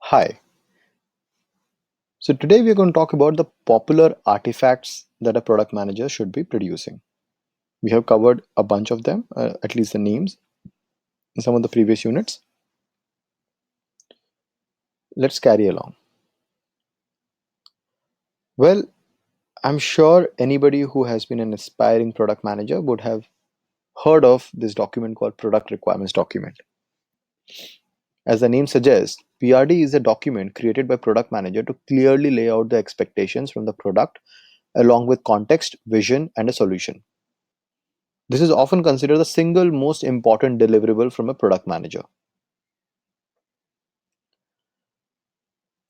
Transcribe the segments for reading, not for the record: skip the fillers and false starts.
Hi. So today we're going to talk about the popular artifacts that a product manager should be producing. We have covered a bunch of them, at least the names, in some of the previous units. Let's carry along. Well, I'm sure anybody who has been an aspiring product manager would have heard of this document called Product Requirements Document. As the name suggests, PRD is a document created by product manager to clearly lay out the expectations from the product along with context, vision, and a solution. This is often considered the single most important deliverable from a product manager.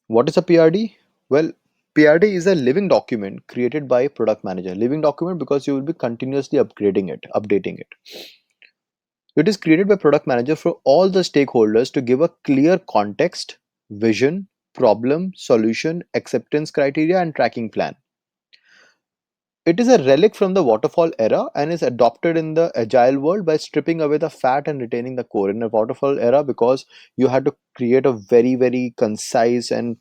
What is a PRD? Well, PRD is a living document created by a product manager. Living document because you will be continuously upgrading it, updating it. It is created by product manager for all the stakeholders to give a clear context, vision, problem, solution, acceptance criteria, and tracking plan. It is a relic from the waterfall era and is adopted in the agile world by stripping away the fat and retaining the core. In the waterfall era, because you had to create a very concise and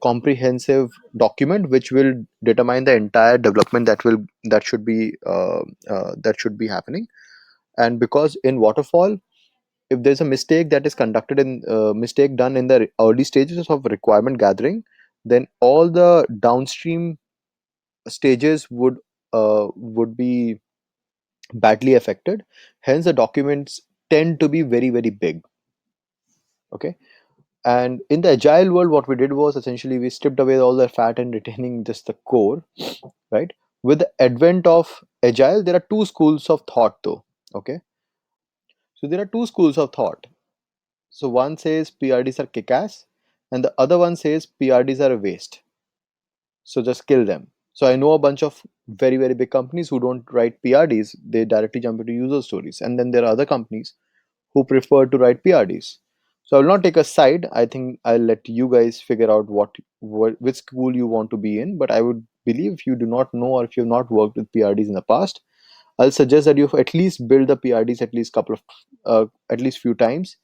comprehensive document which will determine the entire development that should be happening. And because in waterfall, if there's a mistake that is conducted in mistake done in the early stages of requirement gathering, then all the downstream stages would be badly affected. Hence the documents tend to be very big. Okay. And in the agile world, what we did was essentially we stripped away all the fat and retaining just the core, right? With the advent of agile, there are two schools of thought though. Okay. So there are two schools of thought. So one says PRDs are kick-ass and the other one says PRDs are a waste, so just kill them. So I know a bunch of very big companies who don't write PRDs, they directly jump into user stories. And then there are other companies who prefer to write PRDs. So I will not take a side. I think I'll let you guys figure out what which school you want to be in. But I would believe if you do not know or if you have not worked with PRDs in the past, I'll suggest that you at least build the PRDs at least couple of at least few times,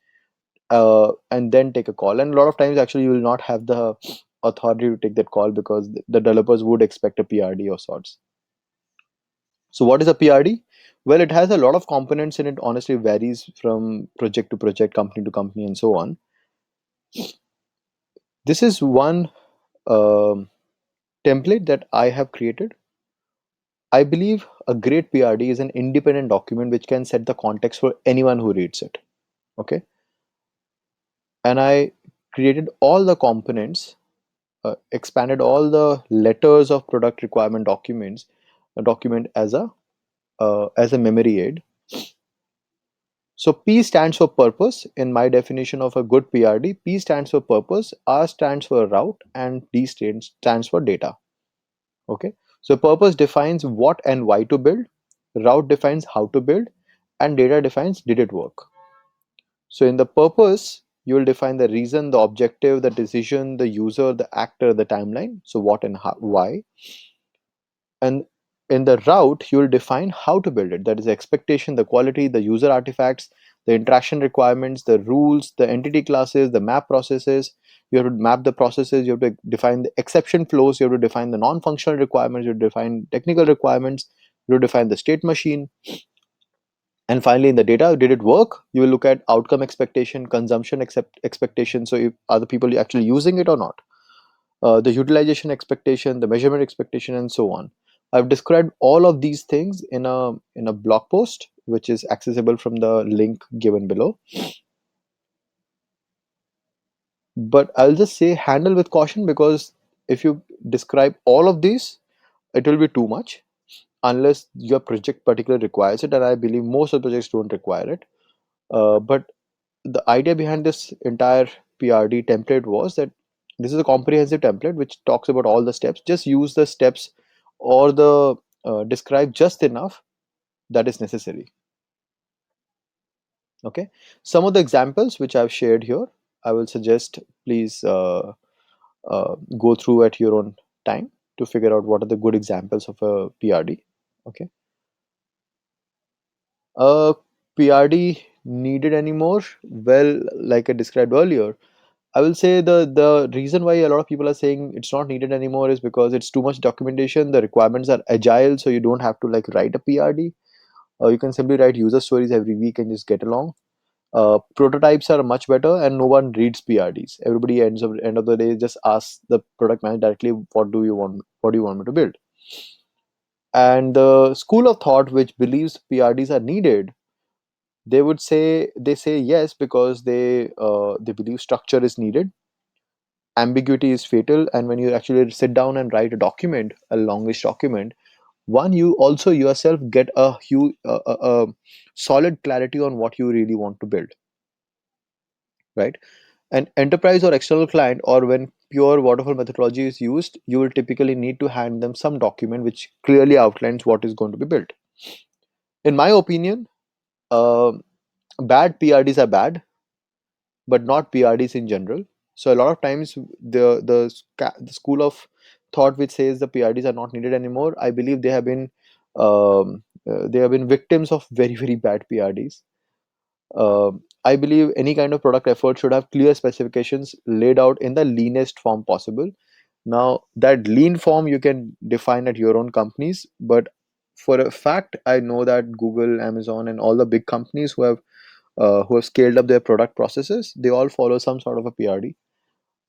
and then take a call. And a lot of times, actually, you will not have the authority to take that call because the developers would expect a PRD of sorts. So, what is a PRD? Well, it has a lot of components in it. Honestly, varies from project to project, company to company, and so on. This is one um, template that I have created. I believe a great PRD is an independent document which can set the context for anyone who reads it. Okay, and I created all the components, expanded all the letters of product requirement documents, a document as a memory aid. So P stands for purpose. In my definition of a good PRD, P stands for purpose, R stands for route, and D stands for data. Okay. So purpose defines what and why to build, route defines how to build, and data defines did it work. So in the purpose, you will define the reason, the objective, the decision, the user, the actor, the timeline. So what and how, why. And in the route, you will define how to build it. That is the expectation, the quality, the user artifacts, the interaction requirements, the rules, the entity classes, the map processes. You have to map the processes. You have to define the exception flows. You have to define the non-functional requirements. You have to define technical requirements. You have to define the state machine. And finally, in the data, did it work? You will look at outcome expectation, consumption expectation. So, if are the people actually using it or not? The utilization expectation, the measurement expectation, and so on. I've described all of these things in a blog post, which is accessible from the link given below. But I'll just say handle with caution because if you describe all of these, it will be too much unless your project particularly requires it. And I believe most of the projects don't require it. But the idea behind this entire PRD template was that this is a comprehensive template which talks about all the steps. Just use the steps or the describe just enough that is necessary. Okay. Some of the examples which I've shared here, I will suggest please go through at your own time to figure out what are the good examples of a PRD. Okay. PRD needed anymore? Well, like I described earlier, I will say the reason why a lot of people are saying it's not needed anymore is because it's too much documentation. The requirements are agile, so you don't have to like write a PRD. You can simply write user stories every week and just get along. Prototypes are much better, and no one reads PRDs. Everybody end of the day just asks the product manager directly, "What do you want? What do you want me to build?" And the school of thought which believes PRDs are needed, they say yes because they believe structure is needed, ambiguity is fatal, and when you actually sit down and write a document, a longish document, one, you also yourself get a huge solid clarity on what you really want to build, right? An enterprise or external client, or when pure waterfall methodology is used, you will typically need to hand them some document which clearly outlines what is going to be built. In my opinion, uh, bad PRDs are bad, but not PRDs in general. So a lot of times the school of thought which says the PRDs are not needed anymore, I believe they have been victims of very bad PRDs. I believe any kind of product effort should have clear specifications laid out in the leanest form possible. Now, that lean form you can define at your own companies, but for a fact, I know that Google, Amazon, and all the big companies who have scaled up their product processes, they all follow some sort of a PRD,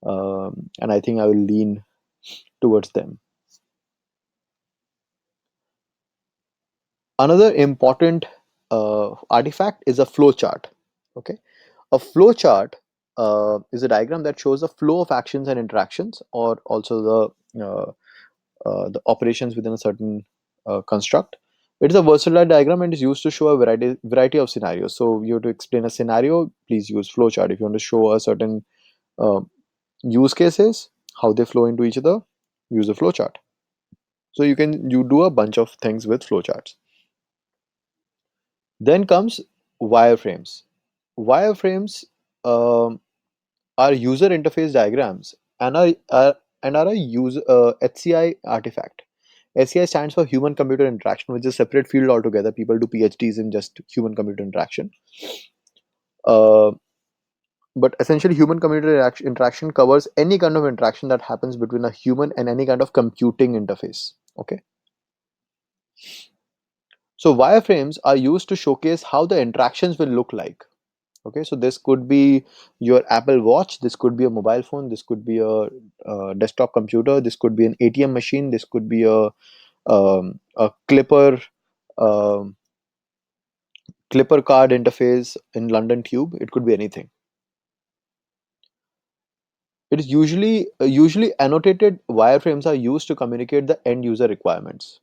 and I think I will lean towards them. Another important artifact is a flow chart. Okay, a flow chart is a diagram that shows the flow of actions and interactions, or also the operations within a certain construct. It is a versatile diagram and is used to show a variety of scenarios. So you have to explain a scenario, please use flowchart. If you want to show a certain uh, use cases, how they flow into each other, use a flowchart. So you do a bunch of things with flowcharts. Then comes wireframes. Wireframes um, are user interface diagrams and are a user HCI artifact. SCI stands for human computer interaction, which is a separate field altogether. People do PhDs in just human computer interaction. Uh, but essentially, human computer interaction covers any kind of interaction that happens between a human and any kind of computing interface. Okay. So wireframes are used to showcase how the interactions will look like. Okay, so this could be your Apple Watch, this could be a mobile phone, this could be a desktop computer, this could be an ATM machine, this could be a um, clipper card interface in London Tube. It could be anything. It is usually annotated wireframes are used to communicate the end user requirements,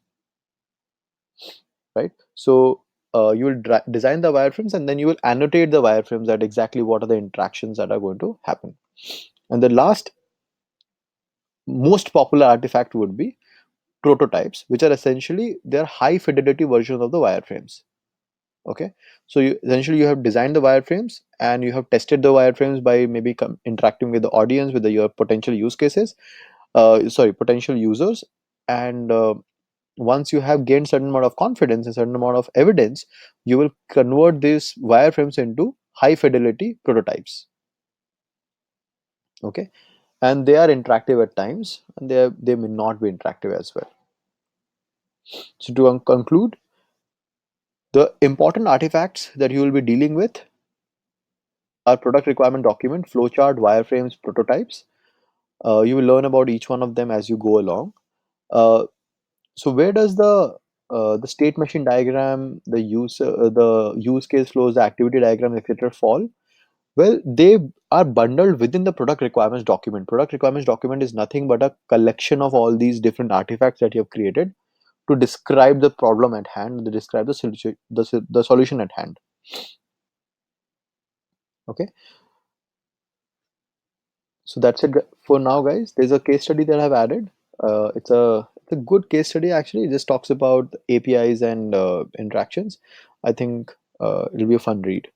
right? So you will design the wireframes and then you will annotate the wireframes that exactly what are the interactions that are going to happen. And the last most popular artifact would be prototypes, which are essentially their high fidelity versions of the wireframes. Okay, so essentially you have designed the wireframes and you have tested the wireframes by maybe interacting with the audience, with your potential use cases, potential users, and once you have gained certain amount of confidence, a certain amount of evidence, you will convert these wireframes into high fidelity prototypes. Okay, and they are interactive at times, and they may not be interactive as well. So to conclude, the important artifacts that you will be dealing with are product requirement document, flowchart, wireframes, prototypes. You will learn about each one of them as you go along. Uh, so where does the state machine diagram, the use case flows, the activity diagram, etc. fall? Well, they are bundled within the product requirements document. Product requirements document is nothing but a collection of all these different artifacts that you have created to describe the problem at hand, to describe the solution at hand. Okay, so that's it for now, guys. There's a case study that I've added. It's a good case study actually. It just talks about APIs and interactions. I think it'll be a fun read.